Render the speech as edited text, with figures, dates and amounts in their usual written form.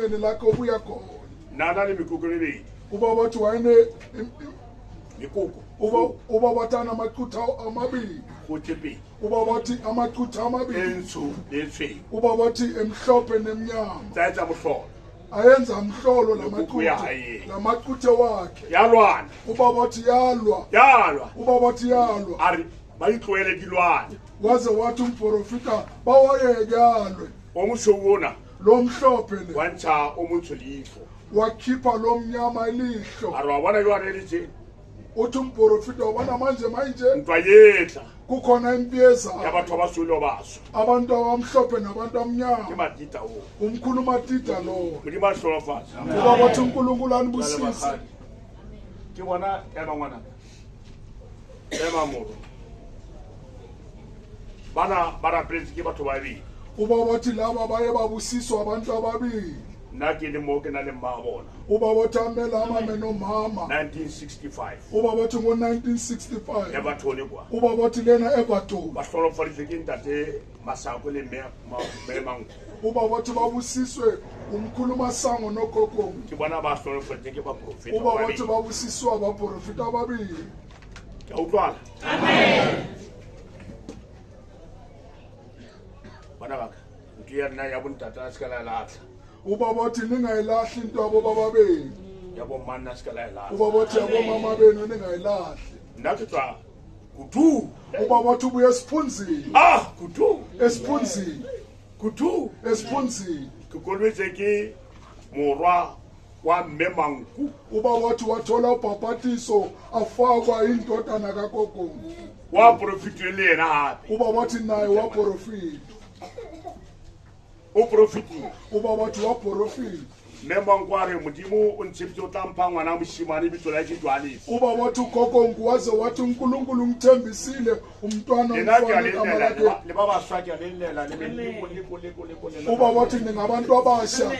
eceleni lakho obuya khona. Nana le mikoko le bedi. Ubaba wathi wayene Mikoko. ubaba wathi amaqutha amabili. Go tepedi. Ubaba wathi amaqutha amabili. Enso le tshweu. Ubaba wathi emhlophe nemnyama. Tsa mohlolo. Ayenza mhlolo Lokhu yaye. lamaquthe wakhe. Yalwana. Ubaba wathi yalwa. Ubaba wathi yalwa. Ari ba itlwele dilwane. Waze wathi umprofita bawayeke yalwe. Omushowona. Lo mhlophe le. Wancha omuntu lifo. Wakhipha lo mnyama ilihlo. Ari wabona yona elithi. Uthi umprofita wabona manje Ntwa yetla. kukhona impiyeza Yabatho abasulo baso. abantu abamhlophe nabantu amnyama. Ke matita o. Umkhulu Matita lo. Mudi ba hlola fatshe. Ubaba wathi uNkulunkulu anibusise. Ke bona ema ngwana. Ema moro. Bana bara prince ke batho ba bedi. Ubaba wathi laba baye babusiswa abantu ababili. Nna ke le mo ke na le mma bona. Ubaba wathi amela amame nomama. 1965. Ubaba wathi ngo-1965. Everton kwa. Ubaba wathi lena Everton. Ba hlola fatshe ke ntate Masako le mme mang. Ubaba wathi babusiswe umkhulu Masango nogogo. Ke bona ba hlola fatshe ke ba profeta. Ubaba wathi babusiswa abaprofita ababili. Ke utlwala. Amen. Bana baka. Ntuya nna ya bontata se kala latla. Ubaba wathi ningayilahli into abo baba benu. Ya bo manna se kala latla. Ubaba wathi abo mama benu ningayilahli. Nna tswa kutu. Ubaba wathi ubuye esiphunzini. Kutu. Esiphunzini. Kutu. Esiphunzini. Ke kolwetse ke morwa wa mme Manku. Ubaba wathi wathola ubhapatiso afakwa indodana kagogo. Wa profite le yena hape. Ubaba wathi naye waprofita. O profite. Ubaba wathi waprofita. Mme Manku a re modimo o ntshepitse o tla mpha ngwana moshimane bitso la ke Jwalisi. Ubaba wathi ugogo waze wathi uNkulunkulu ngithembisile umntwana Yena ke omfana igama lakhe. le ba baswa ke a le lela le be le ko. Ubaba wathi ningabantu abasha.